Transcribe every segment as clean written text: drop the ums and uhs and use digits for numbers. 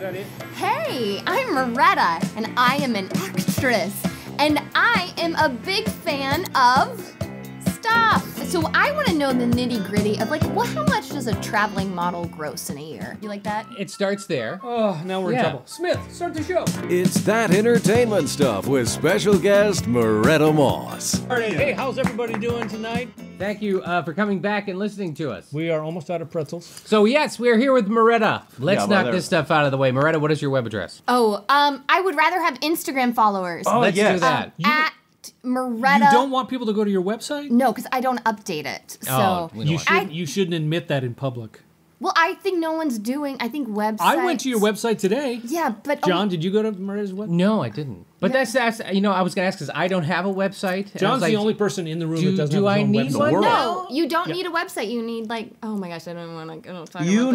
that it? Hey, I'm Muretta, and I am an actress. And I am a big fan of stuff. So I want to know the nitty-gritty of like, how much does a traveling model gross in a year? You like that? It starts there. Oh, now we're in trouble. Smith, start the show. It's That Entertainment Stuff with special guest Muretta Moss. Hey, how's everybody doing tonight? Thank you for coming back and listening to us. We are almost out of pretzels. So yes, we're here with Muretta. Let's knock this stuff out of the way. Muretta, what is your web address? Oh, I would rather have Instagram followers. Oh, let's do that. At Muretta. You don't want people to go to your website? No, because I don't update it. So You shouldn't admit that in public. Well, I think no one's doing. I think websites. I went to your website today. Yeah, but John, did you go to Moretta's website? No, I didn't. But that's I was gonna ask because I don't have a website. John's the only person in the room that doesn't have his own website. Do I need one? No, you don't need a website. You need oh my gosh, I don't want to talk about this. You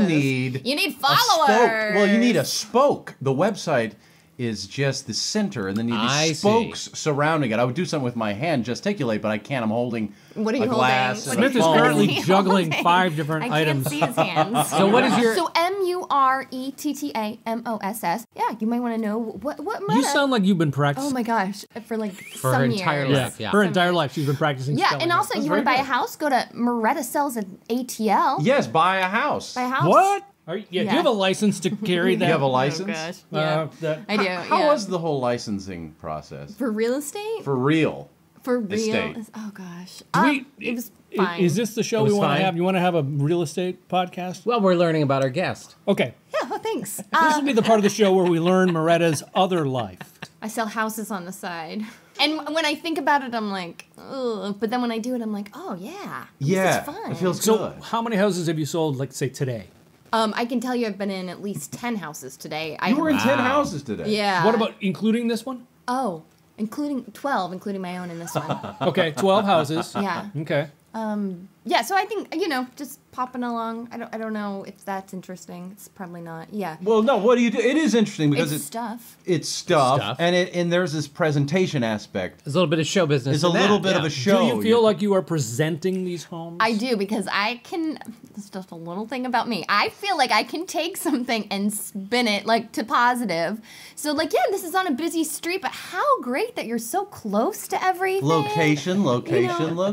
need followers. Well, you need a spoke. The website is just the center, and then you need spokes surrounding it. I would do something with my hand, gesticulate, but I can't. I'm holding what are you a glass. holding? Smith is currently juggling 5 different items. I can't see his hands. So what is your... So Murettamos. Yeah, you might want to know what Muretta. You sound like you've been practicing. Oh my gosh, for her some entire years. life. Yeah. Her entire life, she's been practicing. Yeah, and also you want to buy a house? Go to Muretta Sells at ATL. Yes, buy a house. Buy a house. What? Do you have a license to carry that? You have a license? Oh gosh. Yeah, I do. How was the whole licensing process? For real estate? For real. For real? Estate. Oh gosh. It was fine. Is this the show we want to have? You want to have a real estate podcast? Well, we're learning about our guest. Okay. Yeah, well, thanks. This will be the part of the show where we learn Moretta's other life. I sell houses on the side. And when I think about it, I'm like, ugh. But then when I do it, I'm like, oh, yeah. Yeah, this is fun. it feels So good. how many houses have you sold, like, say, today? I can tell you I've been in at least 10 houses today. You were in 10 houses today. Yeah. What about including this one? Oh, including 12, including my own in this one. Okay, 12 houses. Yeah. Okay. Yeah, so I think, just popping along. I don't know if that's interesting. It's probably not. Yeah. Well, no, what do you do? It is interesting because it's stuff. It's stuff. And there's this presentation aspect. There's a little bit of show business. It's a little bit of a show. Do you feel like you are presenting these homes? I do, because I can, it's just a little thing about me. I feel like I can take something and spin it, like, to positive. So, like, yeah, this is on a busy street, but how great that you're so close to everything. Location.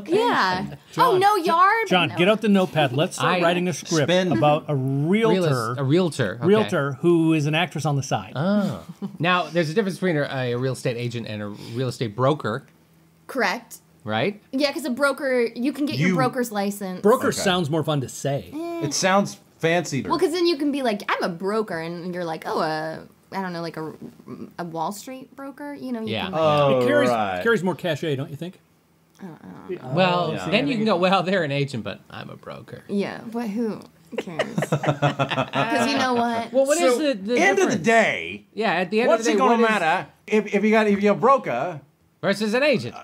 Yeah. John, no yard. John, get out the notepad. Let's start writing a script about a realtor. A realtor. Okay. Realtor who is an actress on the side. Oh. Now, there's a difference between a real estate agent and a real estate broker. Correct. Right? Yeah, because a broker, you can get your broker's license. Broker sounds more fun to say. It sounds fancy. Well, because then you can be like, I'm a broker, and you're like, oh, I don't know, like a Wall Street broker, You can, Oh, it carries more cachet, don't you think? Well, then you can go, well, they're an agent, but I'm a broker. Yeah, but who cares? Because you know what? Well, what is the end difference? of the day? Yeah, at the end of the day, what's it gonna matter if you're a broker versus an agent?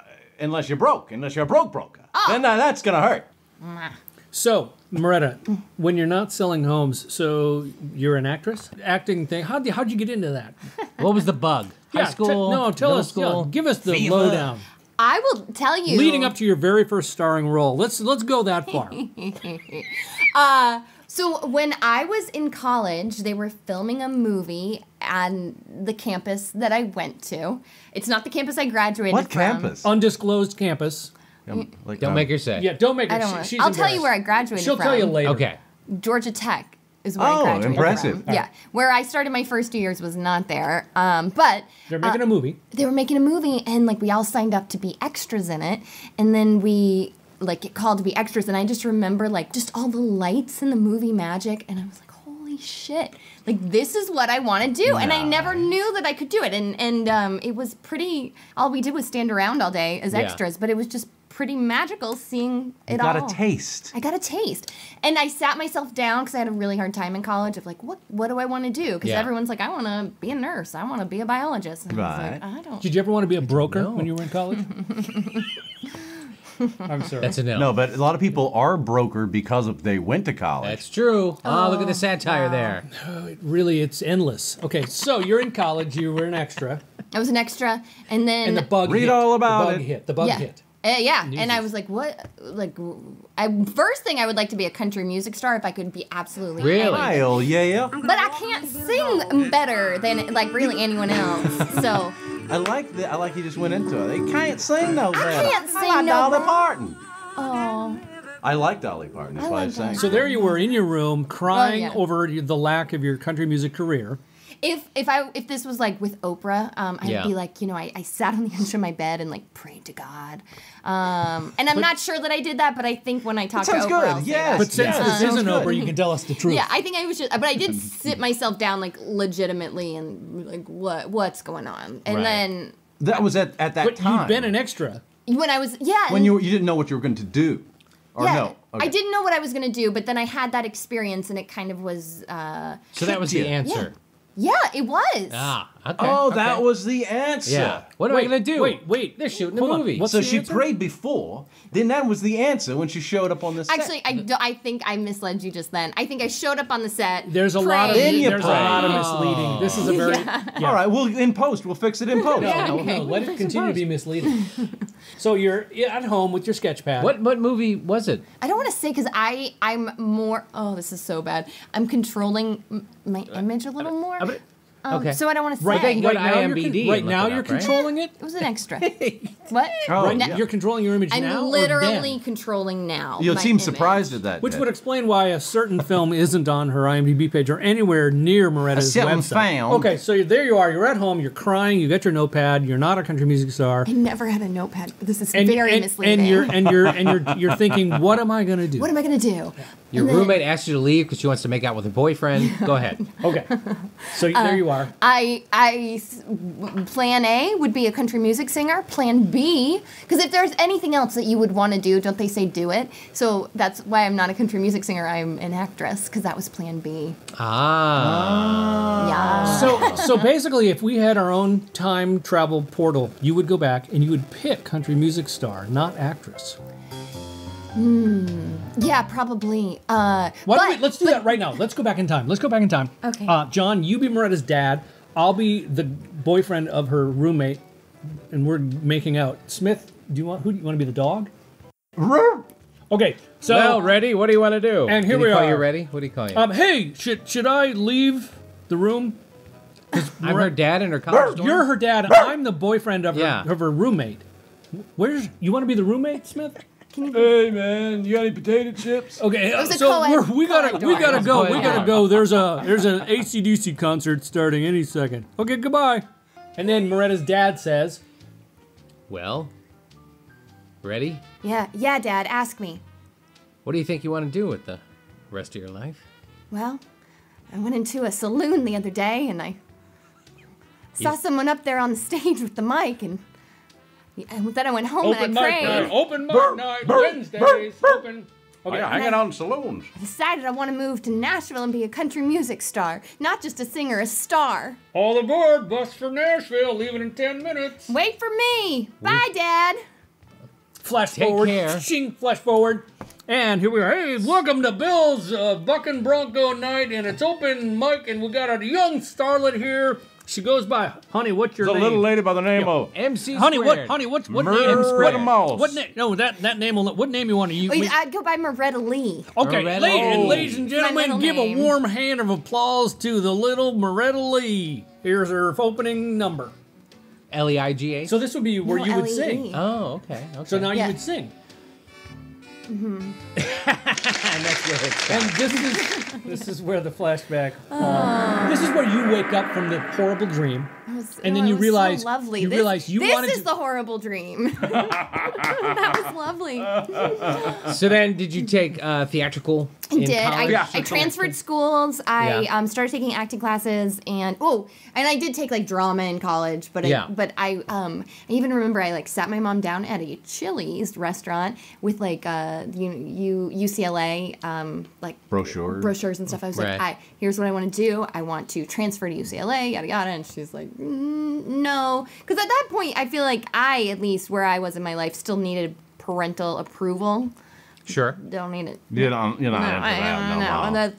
Unless you're broke, unless you're a broker, then that's gonna hurt. So, Muretta, when you're not selling homes, so you're an actress, acting thing. How'd you get into that? What was the bug? High school? Tell us. School? Give us the lowdown. I will tell you. Leading up to your very first starring role. Let's go that far. So when I was in college, they were filming a movie on the campus that I went to. It's not the campus I graduated from. What campus? Undisclosed campus. Don't make her say. Yeah, don't make her. I'll tell you where I graduated from. She'll tell you later. Okay. Georgia Tech is where I graduated impressive. from. Yeah, where I started my first 2 years was not there. But they're making a movie. They were making a movie, and like we all signed up to be extras in it, and then we get called to be extras, and I just remember like just all the lights and the movie magic, and I was like, holy shit, like this is what I want to do. And I never knew that I could do it, and it was pretty, all we did was stand around all day as extras, but it was just pretty magical seeing it all. You got a taste. I got a taste. And I sat myself down because I had a really hard time in college of like, what do I want to do? Because everyone's like, I want to be a nurse. I want to be a biologist. And I was like, I don't. Did you ever want to be a broker when you were in college? I'm sorry. That's a no. No, but a lot of people are broker because they went to college. That's true. Oh, look at the satire there. It's endless. Okay, so you're in college. You were an extra. I was an extra, and then And the bug Read hit. all about the bug it. hit. The bug hit. Yeah, and I was like, what? Like, first thing I would like to be a country music star if I could be absolutely Really? Hell yeah. But I can't sing better than like really anyone else. So I like you just went into it. They can't sing no better. I can't sing like no Dolly better. Parton. Oh. I like Dolly Parton. That's why I sang. So there you were in your room crying over the lack of your country music career. If this was like with Oprah, I'd be like, I sat on the edge of my bed and like prayed to God. And I'm not sure that I did that, but I think when I talked to Oprah, I'll say that. But since this isn't Oprah, you can tell us the truth. Yeah, I think I was just, but I did sit myself down like legitimately and like, what's going on? And then that was at that but time. You'd been an extra. When I was when you didn't know what you were going to do. Or no. Okay. I didn't know what I was going to do, but then I had that experience and it kind of was so that was the answer. Yeah, it was. Ah, okay. Oh, that was the answer. Yeah. What am I going to do? Wait. They're shooting a movie. So she prayed before, then that was the answer when she showed up on the set. Actually, I think I misled you just then. I think I showed up on the set. There's a lot of misleading. This is a very... All right, in post. We'll fix it in post. No, let it continue to be misleading. So you're at home with your sketch pad. What movie was it? I don't want to say because I'm more... Oh, this is so bad. I'm controlling my image a little more. Okay. So I don't want to say. Right, they can go to IMDb. Right now you're controlling it? It was an extra. What? Oh, You're controlling your image now? I'm literally controlling now. You seem image. surprised at that. Which would explain why a certain film isn't on her IMDb page or anywhere near Moretta's website. Found. Okay, so there you are. You're at home. You're crying. You got your notepad. You're not a country music star. I never had a notepad. This is very misleading. And you're thinking, what am I going to do? What am I going to do? Your roommate asked you to leave because she wants to make out with her boyfriend. Go ahead. Okay. So there you are. Plan A would be a country music singer. Plan B, because if there's anything else that you would want to do, don't they say do it? So that's why I'm not a country music singer. I'm an actress, because that was Plan B. Yeah. So basically, if we had our own time travel portal, you would go back and you would pick country music star, not actress. Yeah, probably. Let's do that right now. Let's go back in time. Okay. John, you be Moretta's dad. I'll be the boyfriend of her roommate, and we're making out. Smith, who do you want to be the dog? Okay. So well, ready? What do you want to do? And here we are. Call you ready? What do you call you? Hey, should I leave the room? I'm her dad in her college dorm? You're her dad. And I'm the boyfriend of her roommate. You want to be the roommate, Smith? Hey man, you got any potato chips? Okay, so we gotta go. There's an AC/DC concert starting any second. Okay, goodbye. And then Moretta's dad says, "Well, ready? Yeah, Dad. Ask me. What do you think you want to do with the rest of your life?" Well, I went into a saloon the other day and I saw someone up there on the stage with the mic and then I went home and I prayed. Open mic night, Wednesdays, open. Okay, hanging out in saloons. I decided I want to move to Nashville and be a country music star. Not just a singer, a star. All aboard, bus for Nashville, leaving in 10 minutes. Wait for me. Bye, Dad. Flash forward. Shing, flash forward. And here we are. Hey, welcome to Bill's Bucking Bronco night, and it's open mic, and we got a young starlet here. She goes by, honey, what's your name? It's a little lady by the name of MC Honey, Squared. what Muretta name? Moss. What name? No, that name will. What name you want to use? I'd go by Muretta Lee. Okay, Muretta ladies and gentlemen, give a warm hand of applause to the little Muretta Lee. Here's her opening number. Leiga. So this would be where you would sing. Oh, okay. So now you would sing. And that's where it stops. And this is where the flashback. This is where you wake up from the horrible dream, and then you realize so lovely. You realize you wanted. This is the horrible dream. That was lovely. So then, did you take theatrical? I did. I transferred schools. I started taking acting classes, and I did take like drama in college. But I even remember I like sat my mom down at a Chili's restaurant with like UCLA like brochures and stuff. I was like, here's what I want to do. I want to transfer to UCLA, yada yada. And she's like, no, because at that point I feel like at least where I was in my life, still needed parental approval. Sure. Don't need it.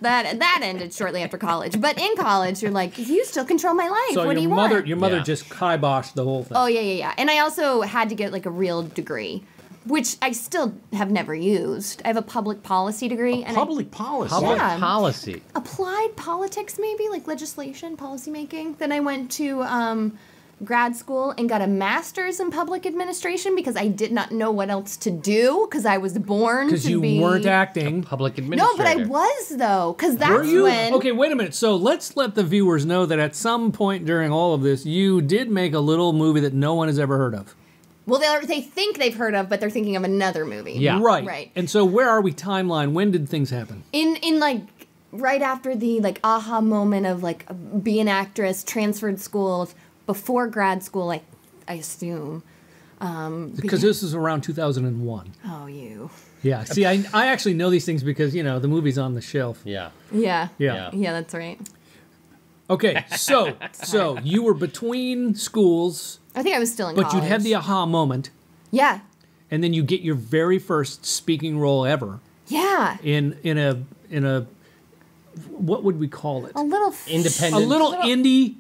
That ended shortly after college. But in college, you're like, you still control my life. So what do you want? Your mother just kiboshed the whole thing. Oh, yeah. And I also had to get like a real degree. which I still have never used. I have a public policy degree. Public policy? Public policy. Applied politics, maybe, like legislation, policy making. Then I went to grad school and got a master's in public administration because I did not know what else to do because I was born to be... Because you weren't acting. Public administrator. No, but I was, though, because that's Were you? when... Okay, wait a minute. So let's let the viewers know that at some point during all of this, you did make a little movie that no one has ever heard of. Well, they think they've heard of, but they're thinking of another movie. Yeah. Right. And so where are we timeline? When did things happen? In like, right after the, like, aha moment of, like, be an actress, transferred schools... Before grad school, I assume. Because this is around 2001. Oh, you. Yeah. See, I actually know these things because, you know, the movie's on the shelf. Yeah. Yeah. Yeah. Yeah, that's right. Okay, so you were between schools. I think I was still in but college. you'd had the aha moment. Yeah. And then you get your very first speaking role ever. Yeah. In a what would we call it? A little independent. A little indie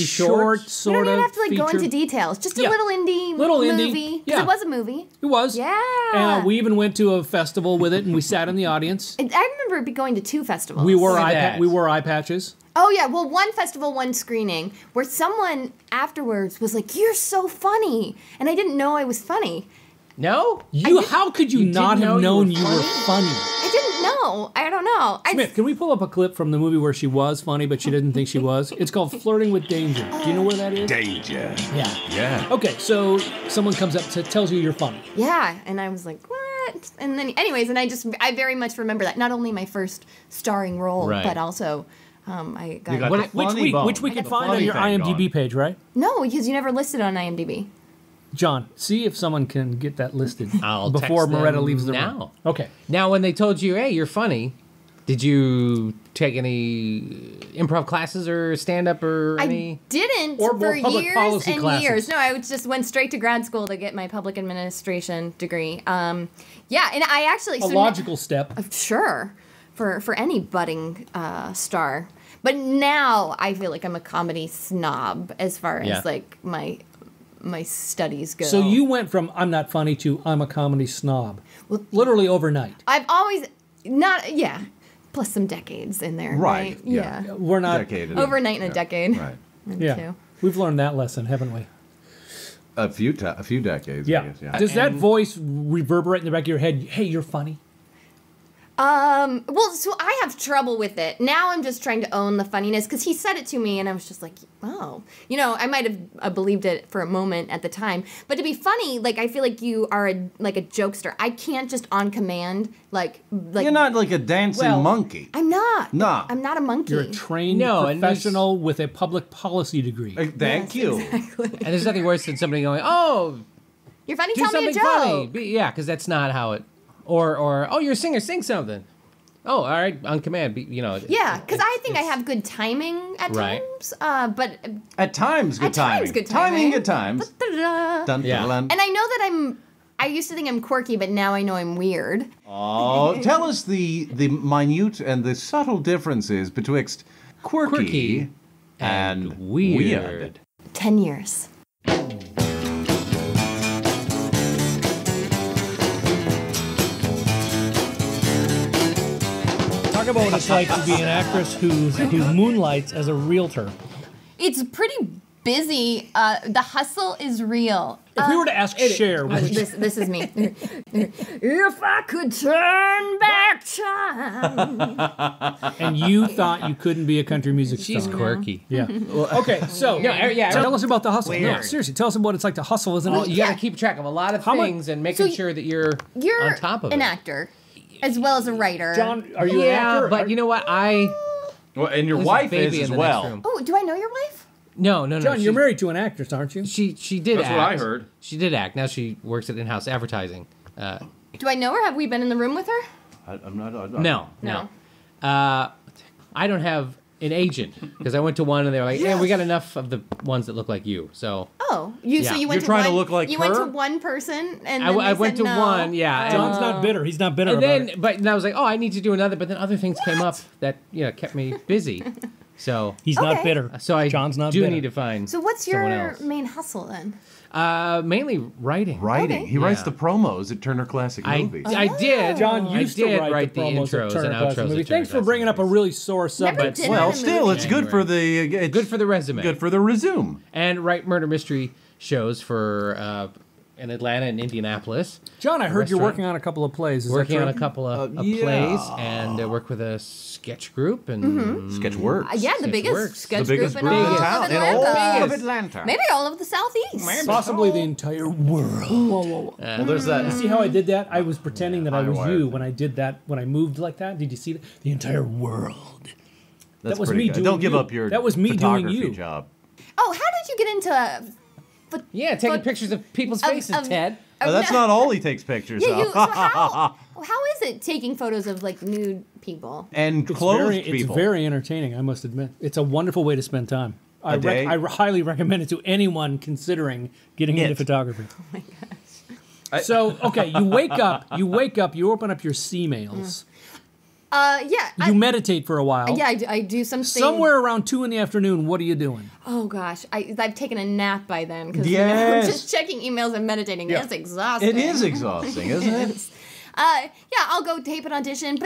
short sort of. You don't even have to like go feature. into details. Just a little indie movie. Yeah. It was a movie. It was. Yeah. We even went to a festival with it, and we sat in the audience. I remember going to 2 festivals. We wore eye patches. Oh yeah, well, one festival, one screening, where someone afterwards was like, "You're so funny," and I didn't know I was funny. No? How could you not have known you were funny? I didn't know. I don't know. Smith, can we pull up a clip from the movie where she was funny, but she didn't think she was? It's called Flirting with Danger. Do you know where that is? Danger. Yeah. Okay, so someone comes up to tells you you're funny. Yeah, and I was like, what? And then, anyways, and I very much remember that. Not only my first starring role, but also I got... Which we can find on your IMDb page, right? No, because you never listed on IMDb. John, see if someone can get that listed I'll before text Muretta them leaves the now. room. Okay. Now, when they told you, hey, you're funny, did you take any improv classes or stand-up or any? I didn't or for public years policy and classes. years. No, I just went straight to grad school to get my public administration degree. Yeah, and I actually... A logical step. Sure, for any budding star. But now I feel like I'm a comedy snob as far as like my studies go. So you went from I'm not funny to I'm a comedy snob. Literally overnight. I've always plus some decades in there. Right. Yeah. We're not overnight in a decade. Right. Yeah. We've learned that lesson, haven't we? A few decades. Yeah. I guess, yeah. Does that voice reverberate in the back of your head? Hey, you're funny. Well, so I have trouble with it. Now I'm just trying to own the funniness because he said it to me and I was just like, oh. You know, I might have believed it for a moment at the time. But to be funny, like, I feel like you are a jokester. I can't just on command, like You're not like a dancing monkey. I'm not. No. I'm not a monkey. You're a trained professional with a public policy degree. Thank you. Exactly. And there's nothing worse than somebody going, oh, you're funny, do tell me a something joke. funny. Yeah, because that's not how it... Or oh, you're a singer, sing something. Oh, all right, on command. Yeah, because I think I have good timing at times. But at times, good timing. Timing at times. Dun, yeah. dun. And I know that I used to think I'm quirky, but now I know I'm weird. Oh, tell us the minute and the subtle differences betwixt quirky and weird. 10 years. Talk about what it's like to be an actress who moonlights as a realtor. It's pretty busy. The hustle is real. If we were to ask Cher, this is me. If I could turn back time. And you thought you couldn't be a country music star. She's quirky. Yeah. Okay, so tell us about the hustle. No, seriously, tell us what it's like to hustle, isn't it? You got to keep track of a lot of things and making sure that you're on top of it. You're an actor. As well as a writer. John, are you an actor? But you know what? Well, and your wife is as well. Oh, do I know your wife? No. John, you're married to an actress, aren't you? She did That's act. what I heard. She did act. Now she works at in-house advertising. Do I know her? Have we been in the room with her? I'm not. No. I don't have an agent because I went to one and they were like, "Yeah, we got enough of the ones that look like you." So. Oh, so you went You're to trying one, to look like you her? went to one person and then I they went said to no. one, yeah. John's not bitter. He's not bitter And about then, it. but I was like, oh, I need to do another. But then other things came up that kept me busy. So He's not bitter. So I John's not do bitter. need to find. So what's someone your else. main hustle then? Mainly writing. Writing. Okay. He writes the promos at Turner Classic Movies. I did. John I used did to write the promos at intros Turner and Classic outros. Movie. at Turner Thanks for Classic bringing up a Movies. really sore subject. did Well, that in still, movie. it's good for the it's Good for the resume. good for the resume. And write murder mystery shows for in Atlanta and Indianapolis. John, I heard you're restaurant. working on a couple of plays. Is Working that on true? a couple of yeah. plays and work with a sketch group and Sketch works. Yeah, the Sketch biggest works. sketch The biggest group in group all in of town. In Atlanta. all of Atlanta. Maybe all of the Southeast. Possibly the entire world. Well, there's that. See how I did that? I was pretending that I was High you wire. when I did that, when I moved like that. Did you see that? The entire world. That's that was pretty me good. doing Don't give you. up your That was me doing photography you. job. Oh, how did you get into... yeah, taking pictures of people's faces, Ted. That's not all he takes pictures Yeah, of. so how is it taking photos of like nude people? And It's clothed very, people. It's very entertaining, I must admit. It's a wonderful way to spend time. I day? highly recommend it to anyone considering getting into It. photography. Oh my gosh. So, okay, you wake up, you open up your C-mails. Yeah. You meditate for a while. Yeah, I do something. Somewhere around 2 in the afternoon, what are you doing? Oh gosh, I've taken a nap by then because Yes. just checking emails and meditating is exhausting. It is exhausting, isn't it? Yeah, I'll go tape an audition,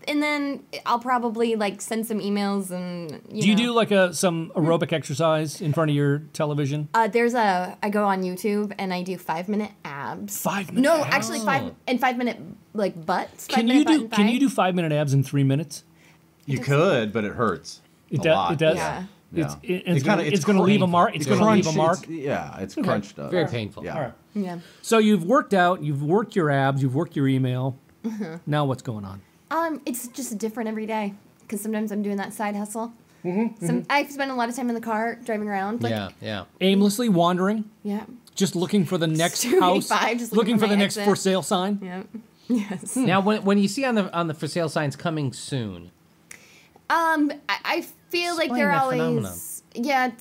and then I'll probably like send some emails and. Do you do like some aerobic exercise in front of your television? I go on YouTube and I do 5-minute abs. 5 minutes. No, actually 5-minute like butts. Can you do 5-minute abs in 3 minutes? You could, but it hurts. It a does. lot. It does. Yeah. It's going to leave a mark. It's going to leave a mark. It's crunched up. Very painful. Yeah. All right. Yeah. So you've worked out. You've worked your abs. You've worked your email. Now what's going on? It's just different every day because sometimes I'm doing that side hustle. I spend a lot of time in the car driving around. Like, Yeah. Aimlessly wandering, Yeah. just looking for the next 285, house, just looking for my the next exit. for sale sign. Yeah. Yes. Now, when you see on the for sale signs coming soon, I feel like Explain they're that always. phenomenon. Yeah.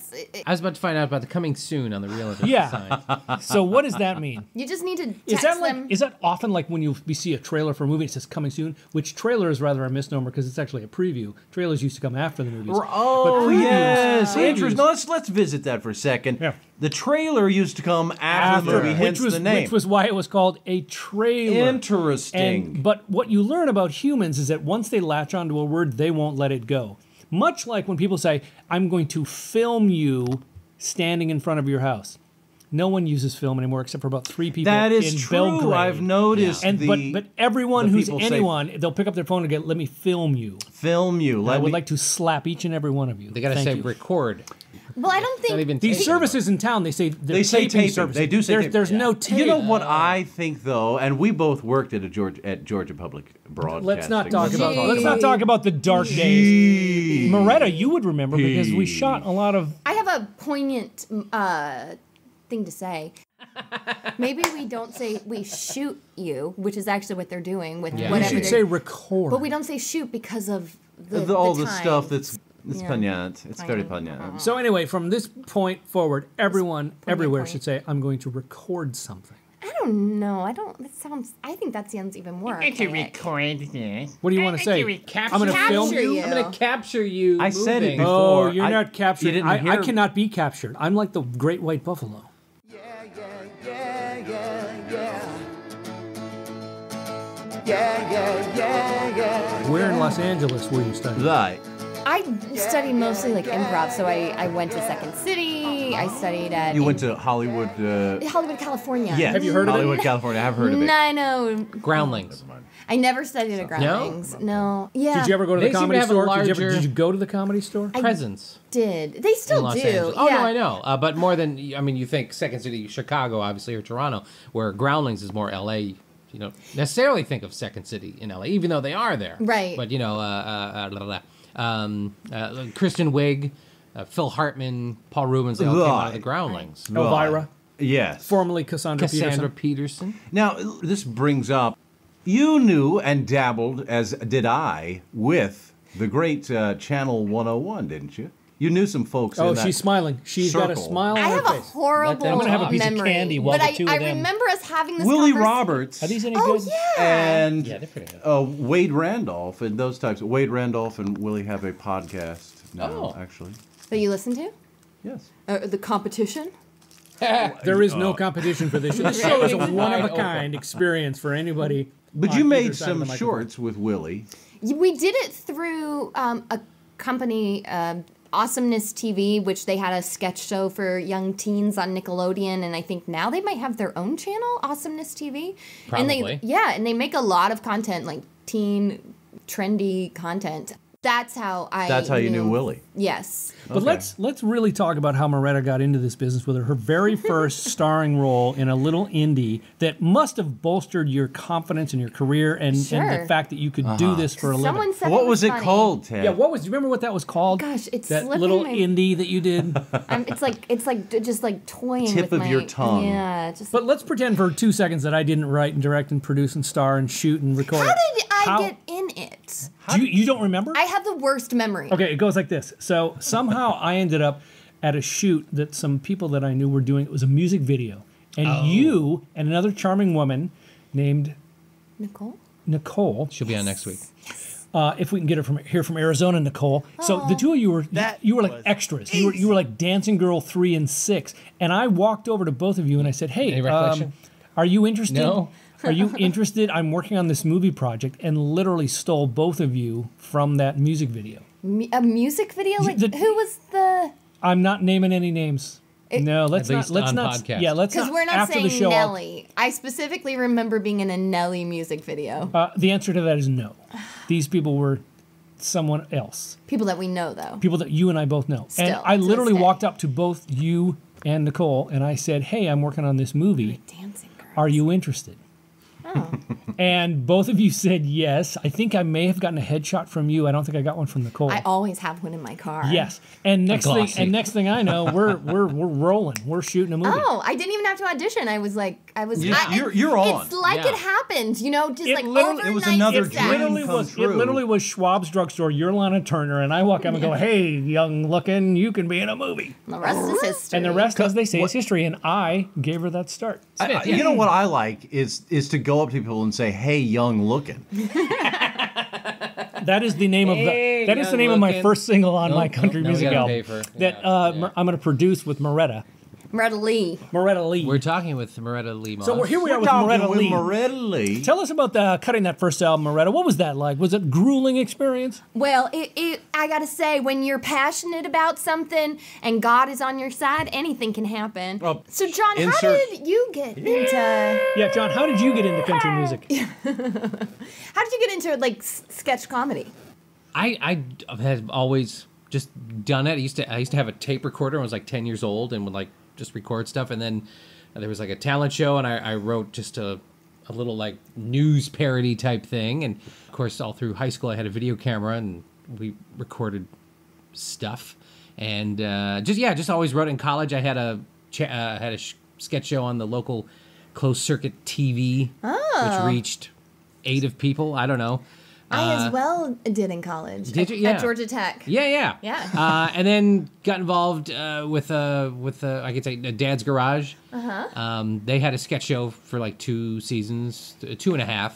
I was about to find out about the coming soon on the realtor Yeah. sign. So what does that mean? You just need to text Is that them. is that often like when you see a trailer for a movie, it says coming soon, which trailer is rather a misnomer because it's actually a preview. Trailers used to come after the movies. Oh, previews- yes. previews- Interesting. No, let's visit that for a second. Yeah. The trailer used to come after the movie, hence the name. Which was why it was called a trailer. Interesting. But what you learn about humans is that once they latch onto a word, they won't let it go. Much like when people say, I'm going to film you standing in front of your house. No one uses film anymore except for about 3 people That is in true. Belgrade. I've noticed And but everyone the who's people say, anyone, they'll pick up their phone and go, let me film you. film you. I would like to slap each and every one of you. They got to Thank say you. record. Well, I don't Not think. even These tape services in town, they say They say taping. services. They do say taping. There's no tape. You know what I think though, and we both worked at Georgia Public Broadcasting. Let's not talk about. Gee. Let's not talk about the dark days. Muretta, you would remember because we shot a lot of. I have a poignant thing to say. Maybe we don't say we shoot you, which is actually what they're doing with Yeah. We whatever. should they're- say record. but we don't say shoot because of all the the time. stuff that's Yeah. poignant. It's very I know. poignant. So anyway, from this point forward, everyone everywhere point. should say, "I'm going to record something." I don't know. I don't. That sounds. I think that sounds even more. archaic. What do you want to say? I'm going to film Capture you. you. I'm going to capture you. I said it moving. before. Oh, you're not captured. You didn't I hear. cannot be captured. I'm like the great white buffalo. Where in Los Angeles were you studying? Right. I studied mostly like improv, so I went to Second City. I studied at You went to Hollywood. Hollywood, California. Yeah. Have you heard of it? Hollywood, California. I have heard of it. No, I know. Groundlings. I never studied at Groundlings. No. Yeah. Did you ever go to They the seem comedy to have a store? larger- Did you go to the comedy store? Presence Did. They in still Los do. Angeles. Oh, yeah. no, I know. But more than, I mean, you think Second City, Chicago, obviously, or Toronto, where Groundlings is more L.A., you don't necessarily think of Second City in L.A., even though they are there. Right. But, you know, Kristen Wiig, Phil Hartman, Paul Rubens, they all came out of the Groundlings. Elvira, Yes. formerly Cassandra Peterson. Now, this brings up, you knew and dabbled, as did I, with the great Channel 101, didn't you? You knew some folks in Oh, that she's smiling. She's got a circle. smile on I her have a face. horrible I'm gonna have a piece of memory. candy while but the two of I them- remember us having this Willie conversation. Roberts Are these any Oh, good? yeah. and Yeah, they're pretty good. Wade Randolph and those types. Wade Randolph and Willie have a podcast now, actually. That you listen to? Yes. The competition? There is no competition for this show. This show is a one-of-a-kind experience for anybody. But you made some shorts with Willie. We did it through a company, Awesomeness TV, which they had a sketch show for young teens on Nickelodeon, and I think now they might have their own channel, Awesomeness TV. Probably. And they make a lot of content, like teen, trendy content. That's how you knew Willie. Yes. But let's really talk about how Muretta got into this business with her very first starring role in a little indie that must have bolstered your confidence in your career and the fact that you could do this for a living. Someone said What was it funny. called, Ted? Yeah, do you remember what that was called? Gosh, it's that slipping little my- indie that you did. It's like just like toying Tip with of your tongue. Yeah, just. But let's pretend for 2 seconds that I didn't write and direct and produce and star and shoot and record. How did I get in it? You don't remember? I have the worst memory. Okay, it goes like this. So somehow I ended up at a shoot that some people that I knew were doing. It was a music video. And you and another charming woman named Nicole. She'll be on next week. If we can get her from Arizona, Nicole. So the two of you were like extras. You were like Dancing Girl 3 and 6. And I walked over to both of you and I said, "Hey, Any recollection? Are you interested? No. Are you interested? I'm working on this movie project," and literally stole both of you from that music video. A music video? Like, who was the? I'm not naming any names. No, let's At not. least Let's on not. podcast. Yeah, let's Because not. we're not after saying the show, Nelly. I specifically remember being in a Nelly music video. The answer to that is no. These people were someone else. People that we know, though. People that you and I both know. Still, and I to this literally day. walked up to both you and Nicole, and I said, "Hey, I'm working on this movie. Dancing girl. Are you interested?" Oh. And both of you said yes. I think I may have gotten a headshot from you. I don't think I got one from Nicole. I always have one in my car. Yes. And next glossy. thing I know, we're rolling. We're shooting a movie. Oh, I didn't even have to audition. I was. You're on. It's like Yeah. it happened, just It like literally- overnight it was another success. dream. It literally was Schwab's drugstore. You're Lana Turner, and I walk up and go, "Hey, young looking, you can be in a movie." The rest is history. And the rest, as they say, is history. And I gave her that start. You know what I like is to go up to people and say, "Hey, young looking." That is the name of Hey, that is the young name of my looking. first single on my country now we music gotta album pay for- that yeah. I'm going to produce with Muretta Lee. Lee. We're talking with Muretta Lee Moss. So here we are with Talking Muretta with Lee. Muretta Lee. Tell us about cutting that first album, Muretta. What was that like? Was it a grueling experience? Well, I gotta say, when you're passionate about something and God is on your side, anything can happen. Well, so, John, how insert- did you get into? Yeah, John, how did you get into country music? How did you get into sketch comedy? I had always just done it. I used to have a tape recorder when I was like 10 years old and would like just record stuff. And then there was like a talent show, and I wrote just a little like news parody type thing. And of course, all through high school, I had a video camera and we recorded stuff. And just always wrote. In college, I had a sketch show on the local closed circuit TV, which reached 8 of people. I don't know. I as well did in college. Did you? Yeah. At Georgia Tech. Yeah. And then got involved with I could say Dad's Garage. They had a sketch show for like 2 seasons, 2.5,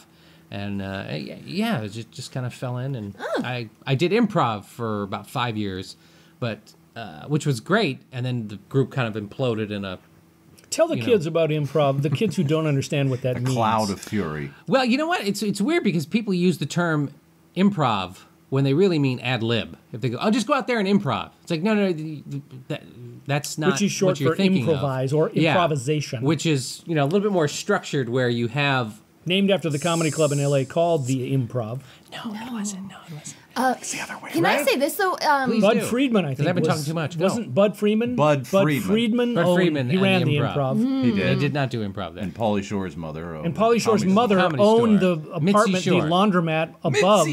and it just kind of fell in. And I did improv for about 5 years, but which was great. And then the group kind of imploded in a. Tell the kids about improv, the kids who don't understand what that means. Cloud of fury. Well, you know what? It's weird because people use the term improv when they really mean ad lib. If they go, "I'll just go out there and improv," it's like no, that's not Which is short what you're for thinking improvise of. or improvisation. Which is a little bit more structured, where you have. Named after the comedy club in L.A. called the Improv. No, it wasn't. It's the other way. Can I say this though? Please Bud do. Friedman, I think. I've been talking too much. No. Wasn't Bud Freeman? Bud Friedman. Bud Friedman He and ran the the improv. improv. He They did. did not do improv then. And Pauly Shore's mother. And Pauly Shore's mother Comedy owned store. the Mitzi apartment, the Shore. laundromat above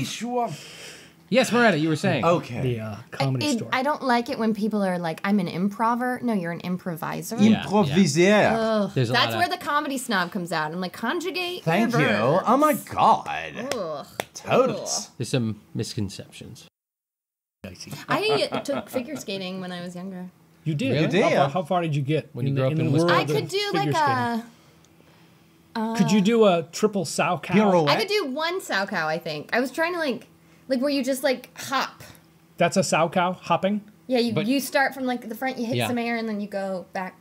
Yes, Muretta, you were saying. Okay. the comedy store. I don't like it when people are like, "I'm an improver." No, you're an improviser. Yeah. Improvisaire. There's a That's lot where of, the comedy snob comes out. I'm like, conjugate. Thank your you. verbs. Oh my God. Ugh. Totals. there's some misconceptions. I took figure skating when I was younger. You did? Really? You did. How far did you get When you in grew the, up in in the Wisconsin? world I of could do figure like skating? Could you do a triple sow cow? Pirouette. I could do one sow cow, I think. I was trying to like where you just like hop. That's a sow cow hopping. Yeah, you start from like the front, you hit Yeah. some air, and then you go back.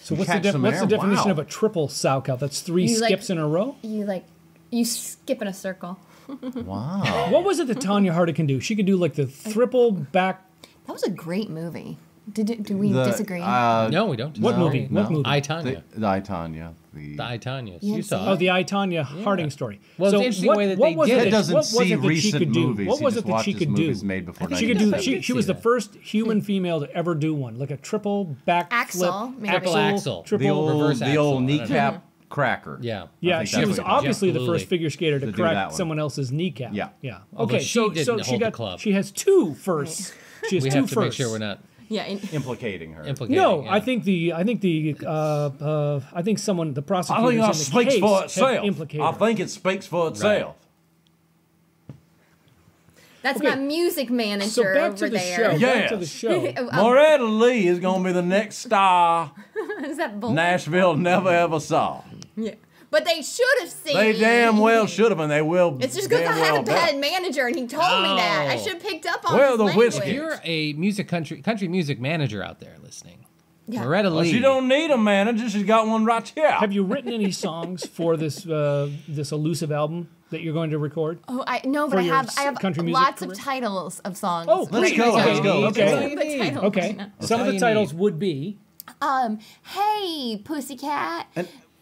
So You what's catch some what's the air? definition Wow. of a triple sow cow? That's 3 You, like- skips in a row. You skip in a circle. Wow. What was it that Tanya Harding can do? She could do like the triple back. That was a great movie. Do we The, disagree? No, we don't. What movie? What movie? I, Tonya. The I, Tonya. The I, Tanya. You You haven't saw seen it. Oh, the I, Tanya Harding story. Well, it's so interesting what, way that what they was did it it. that- doesn't what was see it that she recent could do? movies. What He was just it that she watches could do? movies made before She could do. 1970. She was the that. first human female to ever do one, like a triple back Axel, flip, maybe. Triple axel. triple reverse the old axle. I don't kneecap cracker. Yeah. I Yeah, think she that's was what- obviously the Jeff first Belushi figure skater to To do that crack one. someone else's kneecap. Yeah. yeah. Although Okay, she so didn't she hold the got club. she has 2 firsts. She has We 2 have to make firsts. sure we're not yeah. implicating her. implicating. No, yeah. I think the I think someone the I prosecutors think in it the speaks case for have itself. implicated I her. think it speaks for itself. That's Okay. my music manager So back over to the there. show. Back Yes. to the show. Loretta Lee is going to be the next star Is that bull? Nashville never ever saw. Yeah. But they should have seen. They damn well should have, and they will. It's just because I damn had well a bad better. manager, and he told me that. I Oh. should have picked up on Well, his the language. whiskey. If you're a country music manager out there listening, Yeah. Loretta Well, Lee. she don't need a manager. She's got one right here. Have you written any songs for this this elusive album that you're going to record? Oh, no, For but your I have country music lots career? of titles of songs. Oh, Let's please. go. Okay. Let's go. Okay. Some of the titles. Okay. Some of all the you titles need. would be Hey, pussycat.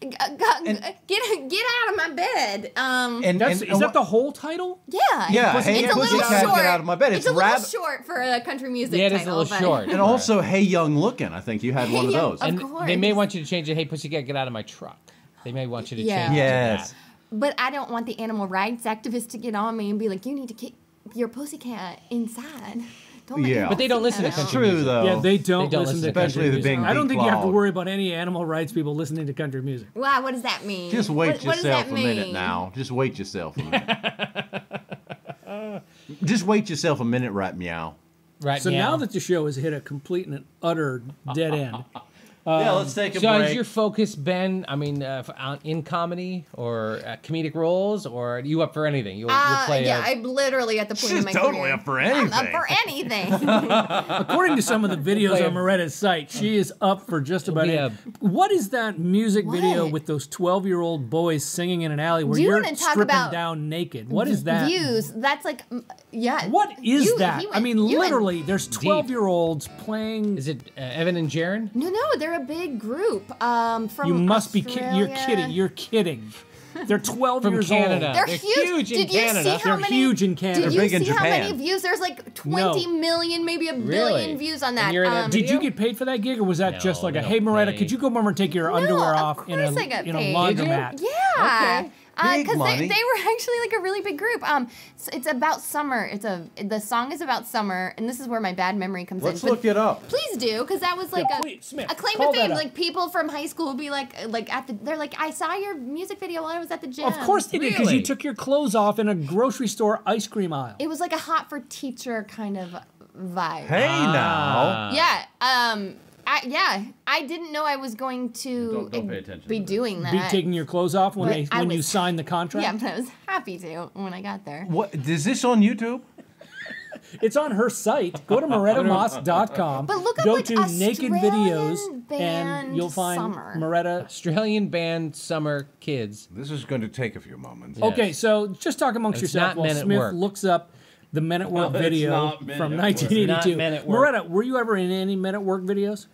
Get out of my bed. And is that the whole title? Yeah. Yeah, hey, it's a little pussycat, short. get out of my bed. It's It's a little rabbit- short for a country music Yeah, it title. is a little but- short. And also, Hey Young Looking. I think you had one of Yeah. those. Of And course. they may want you to change it. Hey, pussycat, get out of my truck. They may want you to Yeah. change Yes. it to But I don't want the animal rights activists to get on me and be like, you need to keep your pussycat inside. Don't let Yeah. your But they don't listen to pussycat country out." True, though. Yeah, they don't listen to Especially country the music. big I don't think you have to cloud. worry about any animal rights people listening to country music. Wow, what does that mean? Just wait What does yourself that a minute mean? now. Just wait yourself a minute. Just wait yourself a minute, right, meow. Right So now now that the show has hit a complete and utter dead end, Yeah, let's take a So break. has your focus been, in comedy or comedic roles, or are you up for anything? You'll play yeah, I'm literally at the point She's in my totally career. up for I'm up anything. for anything. according to some of the videos on Moretta's site, she is up for just about Yeah. anything. What is that music video What? with those 12-year-old boys singing in an alley where Do you you're wanna talk stripping about down naked? What is that? Views. That's like, yeah. What is You- that? you I mean, went- you went- literally, there's 12-year-olds playing. Is it Evan and Jaron? No, they're a big group. From You must be Australia. you're kidding. You're kidding. They're 12 From years Canada. old. They're, They're huge. huge in Did you Canada. see how They're many? huge in Canada. Did They're you big in see how Japan. many views? There's like 20 million, maybe a billion views on that. And you're in that Did you get paid for that gig, or was that No, just like we a, don't hey, Moretta, pay. could you go over and take your No, underwear of off in course I got a paid. laundromat? Yeah. Okay. Big Because money. they were actually like a really big group. It's about summer. The song is about summer, and this is where my bad memory comes Let's in. look it up. Please do, because that was like Yeah, please, Smith, a claim call to that fame. up. Like people from high school would be like they're like, I saw your music video while I was at the gym. Of course they did, because you Really? took your clothes off in a grocery store ice cream aisle. It was like a hot for teacher kind of vibe. Hey now. Yeah. I didn't know I was going to Don't pay attention be to this. doing Be that. taking your clothes off when But I you was- signed the contract. Yeah, but I was happy to when I got there. What is this on YouTube? It's on her site. Go to MorettaMoss.com. But look up, Go like, to naked videos, Australian and band you'll find summer. Moretta. Australian band Summer Kids. This is going to take a few moments. Okay, so just talk amongst It's yourself not while Men at Smith Work. looks up the Men at Work No, it's video not Men from at Work. 1982. Not Men at Work. Moretta, were you ever in any Men at Work videos?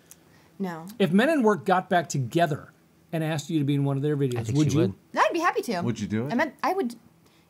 No. If Men at Work got back together and asked you to be in one of their videos, think would she you? would. I'd be happy to. Would you do it? I would.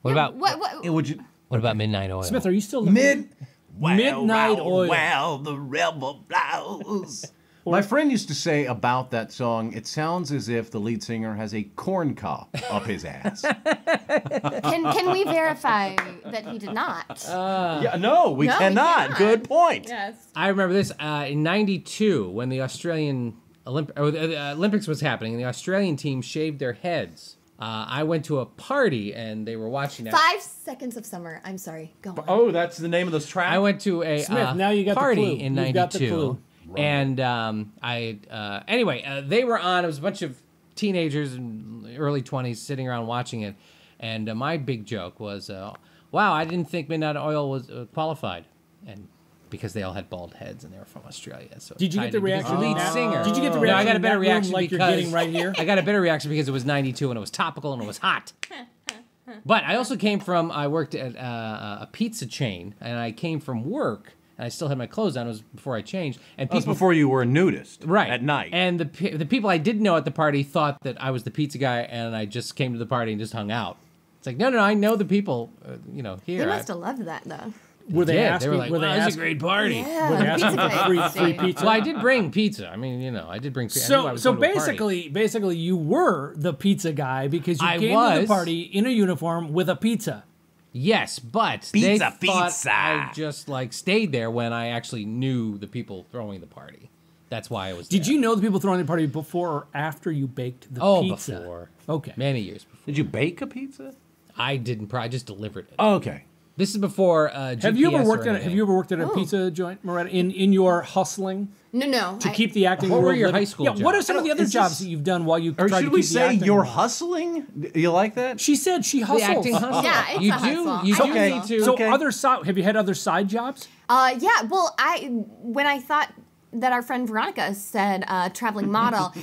What yeah, about what? Would you? what about Midnight Oil? Smith, are you still looking? Midnight Oil. Well, the rebel blows. My friend used to say about that song, it sounds as if the lead singer has a corn cob up his ass. Can we verify that he did not? Yeah, no, we No, we cannot. cannot. Good point. Yes. I remember this in '92 when the Australian Olympics was happening, and the Australian team shaved their heads. I went to a party and they were watching that. 5 seconds of summer. I'm sorry. Go on. Oh, that's the name of this track? I went to a Smith, now you got the party clue. in You've got the '92, clue. and they were on. It was a bunch of teenagers in the early 20s sitting around watching it, and my big joke was, "Wow, I didn't think Midnight Oil was qualified." and because they all had bald heads and they were from Australia. So Did you get the reaction? Lead in that- singer. Did you get the No, reaction? I got a in better that room reaction like because you're getting right here. I got a better reaction because it was 92 and it was topical and it was hot. But I also came from, I worked at a pizza chain, and I came from work, and I still had my clothes on. It was before I changed. And That was people, before you were a nudist. right At night. And the people I didn't know at the party thought that I was the pizza guy, and I just came to the party and just hung out. It's like, no, I know the people, here. They must have loved that though. Were they Yeah, asking? they were like, were they wow, this is a asking? great party. Yeah, Were they the asking pizza for guy. free pizza? Well, I did bring pizza. I mean, I did bring pizza. So basically, you were the pizza guy because you came to the party in a uniform with a pizza. Yes, but Pizza, they thought pizza. I just stayed there when I actually knew the people throwing the party. That's why I was Did there. you know the people throwing the party before or after you baked the pizza? Before. Okay. Many years before. Did you bake a pizza? I didn't. I just delivered it. Oh, okay. This is before GPS Have you ever worked or at anything. a pizza joint, Muretta? In your hustling No. to keep the acting What were world your living? high school Yeah. What are jobs? some of the other jobs that you've done while you Or tried should to we keep the say acting you're world? hustling? You like that? She said she The hustles. acting hustle. Yeah, it's you a do. hustle. You do Okay. need to. So Okay. have you had other side jobs? Yeah. Well, when I thought that our friend Veronica said traveling model,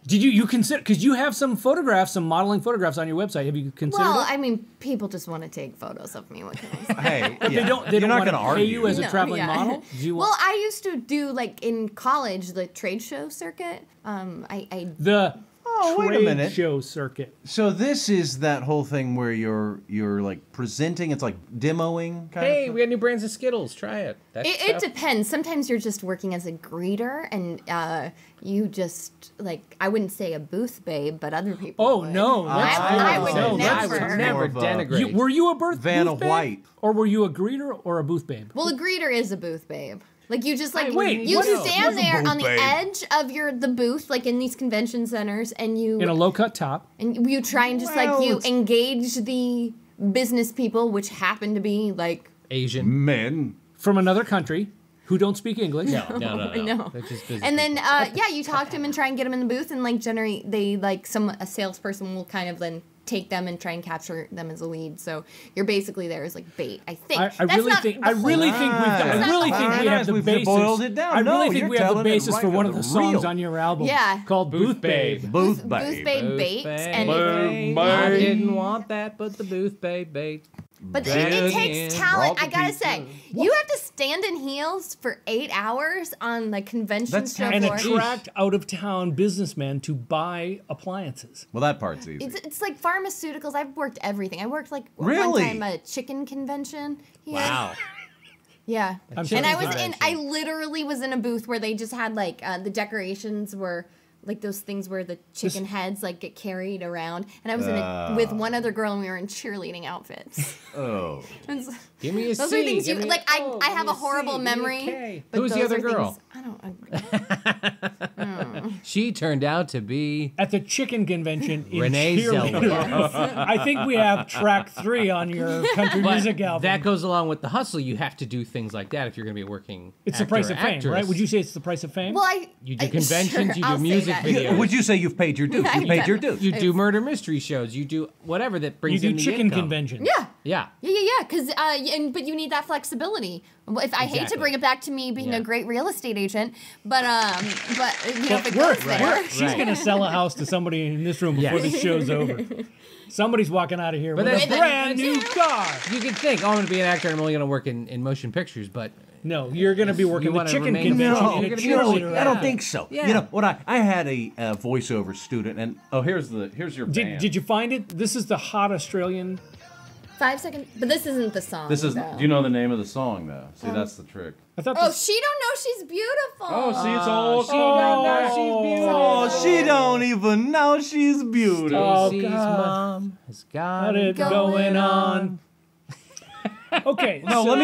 Did you consider, because you have some photographs, some modeling photographs on your website. Have you considered well, it? I mean, people just want to take photos of me. What can I say? Hey, They yeah. don't You're not want to gonna pay you argue. as a No, traveling yeah. model? Do you Well, I used to do in college the trade show circuit. the wait a trade minute. show circuit. So this is that whole thing where you're presenting. It's like demoing. Hey, we got new brands of Skittles. Try it. That's It depends. Sometimes you're just working as a greeter, and you just I wouldn't say a booth babe, but other people. Oh would. no! I would no, never. I would never More of a- denigrate. Were you a booth Vanna babe? White. Or were you a greeter or a booth babe? Well, a greeter is a booth babe. You just wait, you what is- stand what's a there booth on the babe? edge of the booth, in these convention centers, and In a low cut top. you try and just Well, you it's- engage the business people, which happen to be Asian. Men. From another country who don't speak English. No. No. They're just business And then, people. you talk to them and try and get them in the booth, and generally a salesperson will kind of then take them and try and capture them as a lead. So you're basically there as bait. I think. I That's really not think the whole- we have the We've basis. boiled it down. I No, really think you're we have the telling it basis right for one on of the the songs reel. on your album. Yeah. Called Booth Babe. Booth Booth babe. babe baits, and Babe. I didn't want that, but the booth babe bait. but it Back takes in. talent. Brought I the gotta pizza. say, you have to stand in heels for 8 hours on the convention That's show And floor. attract out of town businessmen to buy appliances. Well, that part's easy. It's like pharmaceuticals. I've worked everything. I worked Really? one time a chicken convention here. Wow. Yeah. I'm And I sorry. was I literally was in a booth where they just had the decorations were those things where the chicken heads get carried around. And I was with one other girl, and we were in cheerleading outfits. Oh. Give me a Those C. are things Give you me like. a- I have give a me horrible C, give me a memory. K. But Who's the those other are girl? things- I don't. She turned out to be At the chicken convention in Renee cheerleader. Zellweger. I think we have track 3 on your country music album. That goes along with the hustle. You have to do things like that if you're going to be working. It's the actor price or of fame, actress. right? Would you say it's the price of fame? Well, You do I- conventions, sure, you do I'll say music that. videos. Would you say you've paid your dues? You paid your dues. You do murder mystery shows. You do whatever that You brings do in the chicken income. conventions. Yeah. Yeah. Yeah. Because but you need that flexibility. If I hate to Exactly. bring it back to me being Yeah. a great real estate agent, but if it We're- goes there, She's Right. going to sell a house to somebody in this room before Yes. the show's over. Somebody's walking out of here But with a that's- brand new that's- car. You could think, oh, I'm going to be an actor. I'm only going to work in motion pictures, but No, you're going to be working You the wanna chicken remain- convention No, in a you're gonna be cheerleader. I don't outfit. think so. Yeah. You know what? I had a voiceover student, and here's your band. Did you find it? This is the hot Australian. 5 seconds. But this isn't the song. This is. though. Do you know the name of the song though? See, that's the trick. I thought Oh, this, she don't know she's beautiful. Oh, see, it's all. she don't know she's beautiful. Oh, she don't even know she's beautiful. Oh, Casey's God. mom has got got it it. going on. Okay. No, so, let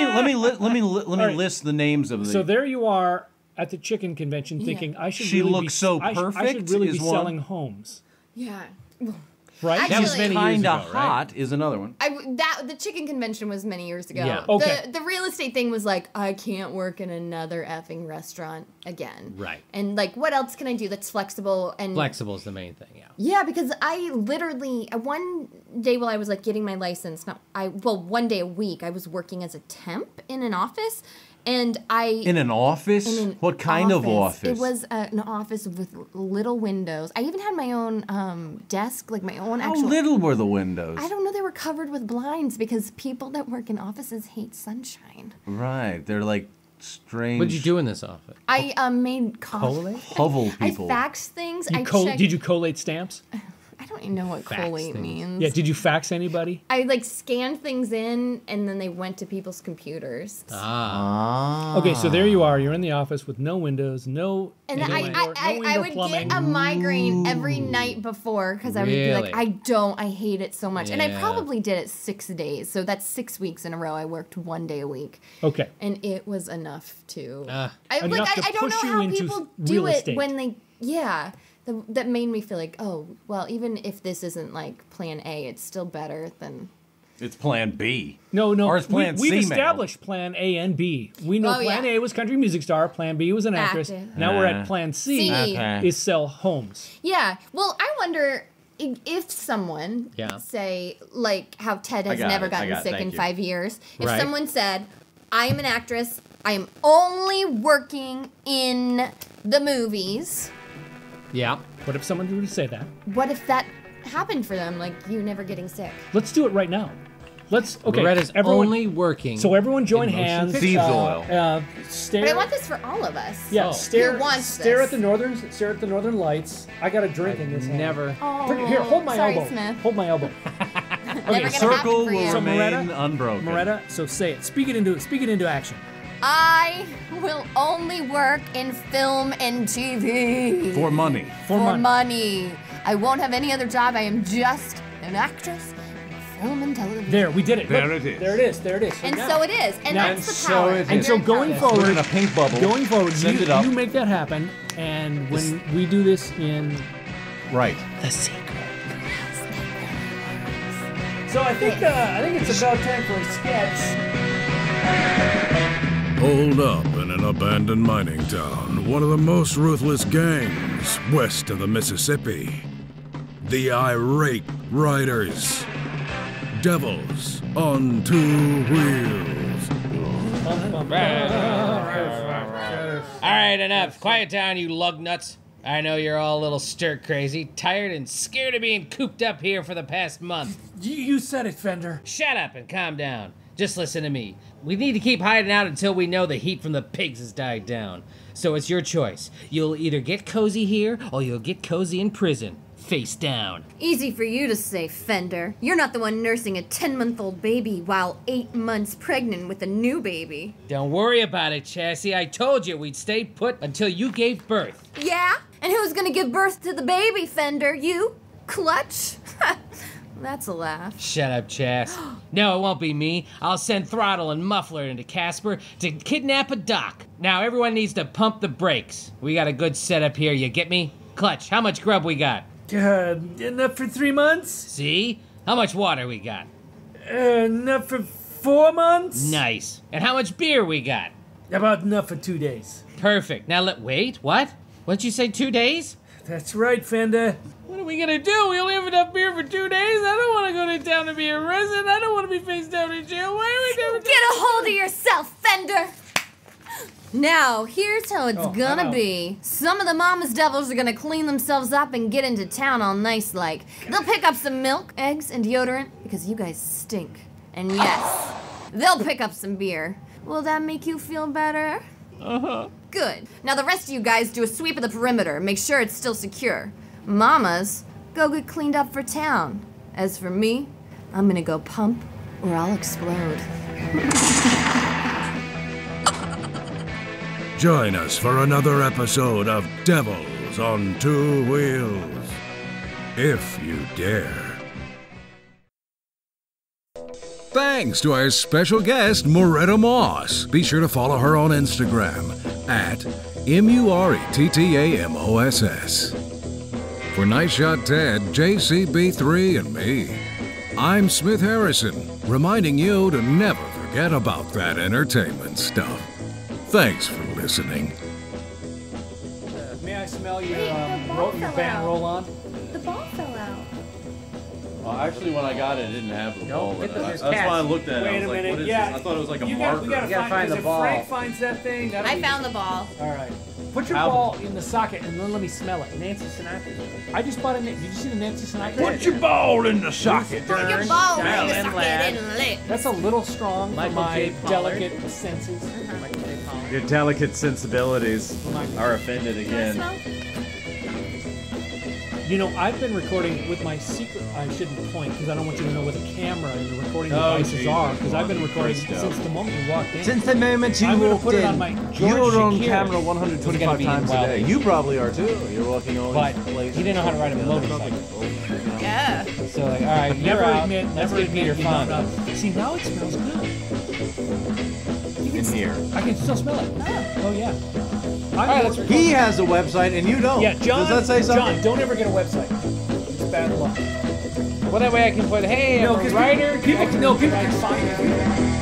me right. list the names of the. So there you are at the chicken convention, thinking I should. She really looks be, so I should perfect really is be one. selling homes, Yeah. right? That was Actually- many years Kinda ago, right? hot is another one. The chicken convention was many years ago. Yeah. Okay. The real estate thing was I can't work in another effing restaurant again. Right. And what else can I do that's flexible and Flexible is the main thing, yeah. Yeah, because I literally one day while I was like getting my license, one day a week, I was working as a temp in an office. And In an office? What kind of office? It was an office with little windows. I even had my own desk, like my own actual... How little were the windows? I don't know. They were covered with blinds because people that work in offices hate sunshine. Right. They're like strange... What did you do in this office? I made coffee. Collate? Hovel people. I faxed things. Did you collate stamps? I don't even know what collate means. Yeah, did you fax anybody? I like scanned things in, and then they went to people's computers. Okay, so there you are. You're in the office with no windows, no. And no I would plumbing. get a migraine every night before because I would be like, I hate it so much. And I probably did it 6 days. So that's 6 weeks in a row. I worked 1 day a week. Okay. And it was enough to. enough to I don't know push you how into people real do it estate. when they. Yeah. That made me feel like, oh, well, even if this isn't like plan A, it's still better than. It's plan B. No. Or it's plan C, We've man. established plan A and B. We know plan A was country music star, plan B was an actress. Active. Now we're at plan C, is sell homes. Yeah. Well, I wonder if someone, say, like how Ted has never gotten sick in 5 years, if someone said, I am an actress, I am only working in the movies. Yeah. What if someone were to say that? What if that happened for them, like you never getting sick? Let's do it right now. Loretta's only working. So everyone join hands. Thieves oil. Stare. But I want this for all of us. Yeah, stare Stare at the northern lights. I got a drink in this hand. Never. Oh, Here, hold my sorry, elbow. Smith. Hold my elbow. Never gonna Circle happen for you. will So remain Muretta, unbroken. Muretta, so say it. Speak it into action. I will only work in film and TV. For money. For money. I won't have any other job. I am just an actress in film and television. There, we did it. There Look, it is. There it is. There it is. And now, so it is. And Now- that's the so power. it I'm is. so very going proud of forward, We're in a pink bubble. Going forward, Send it up. you make that happen, and when we do this in Right. the secret. So I think it's about time for a sketch. Hold up in an abandoned mining town, one of the most ruthless gangs west of the Mississippi. The Irate Riders. Devils on 2 wheels. All right, enough. Quiet down, you lug nuts. I know you're all a little stir crazy, tired and scared of being cooped up here for the past month. You said it, Fender. Shut up and calm down. Just listen to me. We need to keep hiding out until we know the heat from the pigs has died down. So it's your choice. You'll either get cozy here or you'll get cozy in prison. Face down. Easy for you to say, Fender. You're not the one nursing a 10-month-old baby while 8 months pregnant with a new baby. Don't worry about it, Chassis. I told you we'd stay put until you gave birth. Yeah? And who's gonna give birth to the baby, Fender? You? Clutch? That's a laugh. Shut up, Chas. No, it won't be me. I'll send Throttle and Muffler into Casper to kidnap a doc. Now everyone needs to pump the brakes. We got a good setup here, you get me? Clutch, how much grub we got? Enough for 3 months? See? How much water we got? Enough for 4 months? Nice. And how much beer we got? About enough for 2 days. Perfect. Now wait, what? What'd you say, 2 days? That's right, Fender. What are we gonna do? We only have enough beer for 2 days? I don't wanna go to town to be arrested. I don't wanna be face down in jail. Why are we never Get a hold of yourself, Fender! Now, here's how it's gonna be. Some of the mama's devils are gonna clean themselves up and get into town all nice-like. They'll pick up some milk, eggs, and deodorant, because you guys stink. And yes, they'll pick up some beer. Will that make you feel better? Uh-huh. Good. Now the rest of you guys do a sweep of the perimeter. Make sure it's still secure. Mamas, go get cleaned up for town. As for me, I'm gonna go pump or I'll explode. Join us for another episode of Devils on 2 Wheels. If you dare. Thanks to our special guest, Muretta Moss. Be sure to follow her on Instagram at MURETTAMOSS. For Nice Shot Ted, JCB3, and me, I'm Smith Harrison, reminding you to never forget about that entertainment stuff. Thanks for listening. May I smell your Wait, the ball your fell band out. roll on? The ball fell out. Well, actually, when I got it, it didn't have the ball in it. there's That's cats. why I looked at it. I Wait a was like, minute. what is Yeah. this? I thought it was like a We marker. gotta find the ball. If Frank finds that thing, that'll I be... found the ball. All right. Put your ball in the socket and then let me smell it. Nancy Sinatra. I just bought a... Did you see the Nancy Sinatra? Put your ball in the socket. Put your ball in the Darn, socket lad. and lick. That's a little strong for Michael my J. Pollard. delicate senses. Your delicate sensibilities Michael. are offended again. Smell? You know, I've been recording with my secret... I shouldn't point because I don't want you to know where the camera and the recording devices Jesus. are because I've been recording Christ, since the moment you walked in. Since the moment you I'm gonna walked put it in, on my George you're on Shakir. camera Was it gonna 125 be times a wild? day. You probably are too. You're walking all But these places. he didn't know how to ride a motorcycle. Yeah. So like, all right, you're Never out. admit, Let's never get Peter admit you don't Fonda. know. See, now it smells good. In here. I can still smell it. Oh yeah. He has a website and you don't. Yeah, John. Does that say something? John, don't ever get a website. It's bad luck. Well, that way I can put, hey, I'm a writer. People can find it.